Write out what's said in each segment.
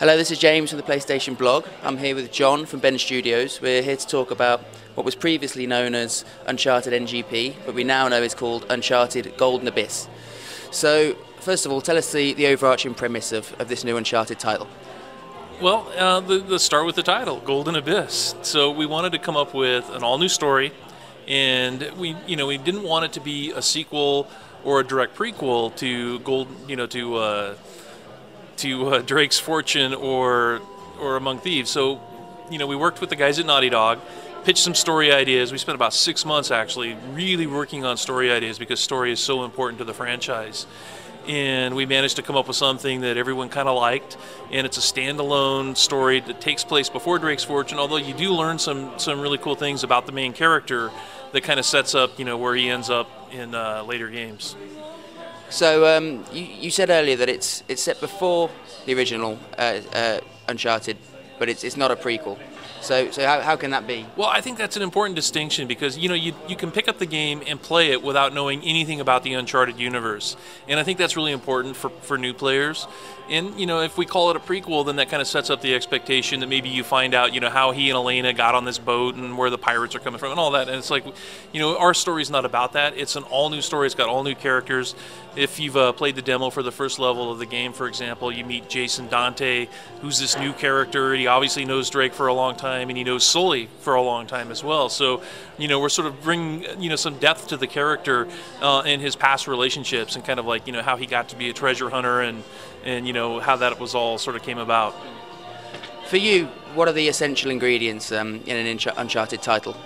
Hello, this is James from the PlayStation blog. I'm here with John from Ben Studios. We're here to talk about what was previously known as Uncharted NGP, but we now know is called Uncharted Golden Abyss. So, first of all, tell us the overarching premise of this new Uncharted title. Well, let's start with the title, Golden Abyss. So we wanted to come up with an all-new story, and we didn't want it to be a sequel or a direct prequel to Drake's Fortune or Among Thieves. So, we worked with the guys at Naughty Dog, pitched some story ideas. We spent about 6 months actually really working on story ideas because story is so important to the franchise. And we managed to come up with something that everyone kind of liked, and it's a standalone story that takes place before Drake's Fortune, although you do learn some really cool things about the main character that kind of sets up, where he ends up in later games. So, you said earlier that it's set before the original Uncharted, but it's not a prequel. So how can that be? Well, I think that's an important distinction because you can pick up the game and play it without knowing anything about the Uncharted universe, and I think that's really important for new players. And if we call it a prequel, then that kind of sets up the expectation that maybe you find out how he and Elena got on this boat and where the pirates are coming from and all that. And it's like our story's not about that. It's an all new story. It's got all new characters. If you've played the demo for the first level of the game, for example, you meet Jason Dante, who's this new character. He obviously knows Drake for a long time, and he knows Sully for a long time as well. So, we're sort of bringing, some depth to the character and his past relationships and kind of like, how he got to be a treasure hunter and how that was all sort of came about. For you, what are the essential ingredients in an Uncharted title?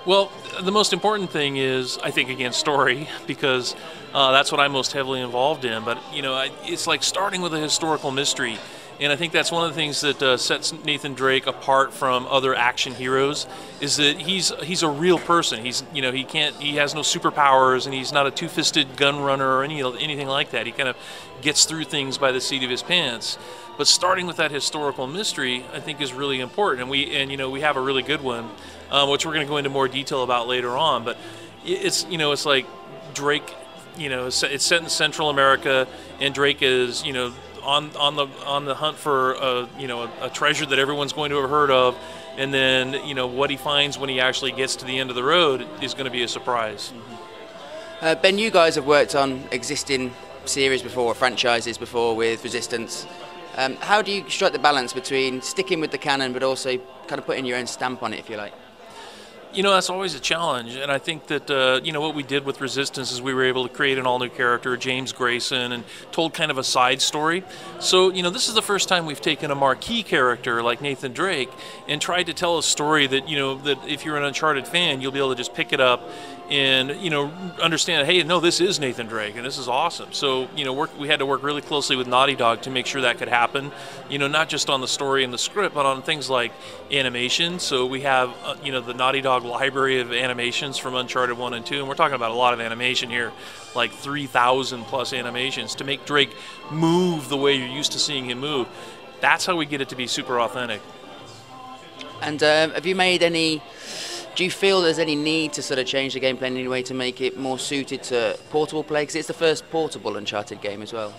Well, the most important thing is, I think, again, story, because that's what I'm most heavily involved in. But, it's like starting with a historical mystery. And I think that's one of the things that sets Nathan Drake apart from other action heroes is that he's a real person. He has no superpowers, and he's not a two-fisted gun runner or anything like that. He kind of gets through things by the seat of his pants. But starting with that historical mystery, I think, is really important. And we have a really good one, which we're going to go into more detail about later on. But it's like Drake. It's set in Central America, and Drake is on the hunt for a treasure that everyone's going to have heard of, and then what he finds when he actually gets to the end of the road is going to be a surprise. Mm-hmm. Ben, you guys have worked on existing series before, franchises before with Resistance. How do you strike the balance between sticking with the canon but also kind of putting your own stamp on it, if you like? That's always a challenge, and I think that, what we did with Resistance is we were able to create an all-new character, James Grayson, and told kind of a side story. So, this is the first time we've taken a marquee character like Nathan Drake and tried to tell a story that, that if you're an Uncharted fan, you'll be able to just pick it up and, understand, hey, no, this is Nathan Drake, and this is awesome. So, we had to work really closely with Naughty Dog to make sure that could happen, not just on the story and the script, but on things like animation. So we have, the Naughty Dog library of animations from Uncharted 1 and 2, and we're talking about a lot of animation here, like 3,000 plus animations to make Drake move the way you're used to seeing him move. That's how we get it to be super authentic. And do you feel there's any need to sort of change the gameplay in any way to make it more suited to portable play? Because it's the first portable Uncharted game as well.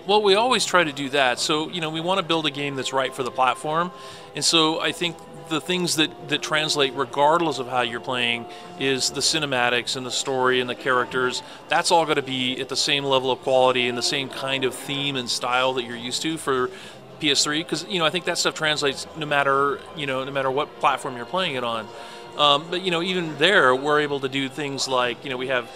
Well, we always try to do that. So, we want to build a game that's right for the platform. And so I think the things that translate regardless of how you're playing is the cinematics and the story and the characters. That's all going to be at the same level of quality and the same kind of theme and style that you're used to for PS3. Because, I think that stuff translates no matter what platform you're playing it on. But even there, we're able to do things like we have,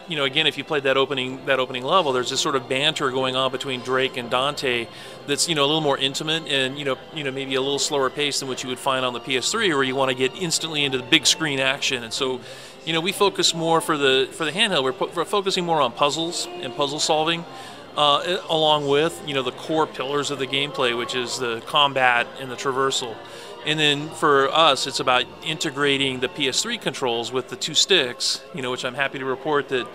again, if you played that opening level, there's this sort of banter going on between Drake and Dante that's a little more intimate and maybe a little slower pace than what you would find on the PS3, where you want to get instantly into the big screen action. And so we focus more for the handheld. We're focusing more on puzzles and puzzle solving. Along with the core pillars of the gameplay, which is the combat and the traversal. And then for us, it's about integrating the PS3 controls with the two sticks, which I'm happy to report that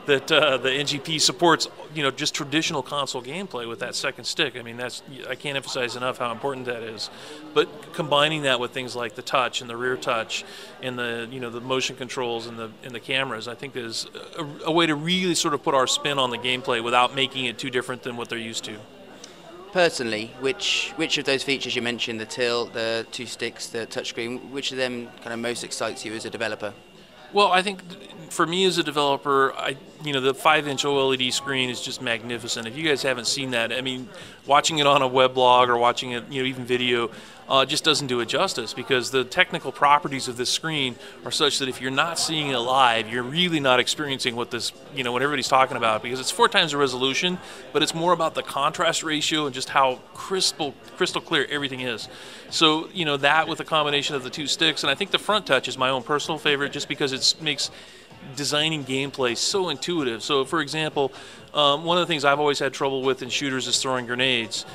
the NGP supports, just traditional console gameplay with that second stick. I mean, I can't emphasize enough how important that is. But combining that with things like the touch and the rear touch and the motion controls and the cameras, I think is a way to really sort of put our spin on the gameplay without making it too different than what they're used to. personally, which of those features you mentioned, the tilt, the two sticks, the touchscreen, which of them kind of most excites you as a developer? Well, I think for me as a developer, the 5-inch OLED screen is just magnificent. If you guys haven't seen that, I mean, watching it on a weblog or watching it, even video, just doesn't do it justice, because the technical properties of this screen are such that if you're not seeing it live, you're really not experiencing what this, what everybody's talking about, because it's 4 times the resolution, but it's more about the contrast ratio and just how crystal clear everything is. So, that with a combination of the two sticks, and I think the front touch is my own personal favorite, just because it makes designing gameplay so intuitive. So, for example, one of the things I've always had trouble with in shooters is throwing grenades.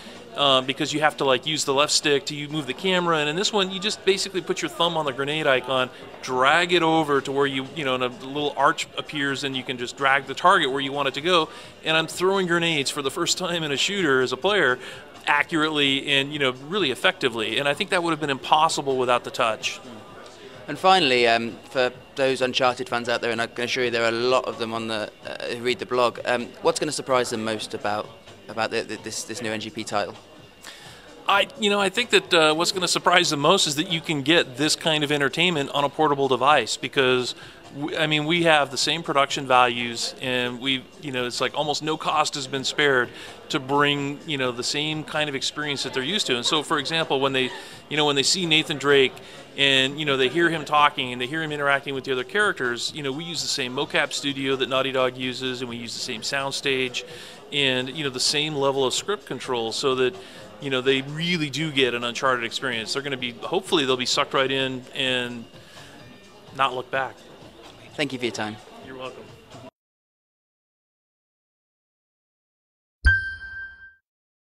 Because you have to use the left stick to move the camera, and in this one you just basically put your thumb on the grenade icon, drag it over to where and a little arch appears, and you can just drag the target where you want it to go. And I'm throwing grenades for the first time in a shooter as a player accurately and really effectively, and I think that would have been impossible without the touch. And finally, for those Uncharted fans out there, and I can assure you there are a lot of them who read the blog, what's going to surprise them most about this new NGP title? I think that what's going to surprise them most is that you can get this kind of entertainment on a portable device, because we have the same production values, and it's like almost no cost has been spared to bring the same kind of experience that they're used to. And so, for example, when they see Nathan Drake and they hear him talking and they hear him interacting with the other characters, we use the same mocap studio that Naughty Dog uses, and we use the same soundstage and the same level of script control, so that they really do get an Uncharted experience. They're going to be, hopefully they'll be sucked right in and not look back. Thank you for your time. You're welcome.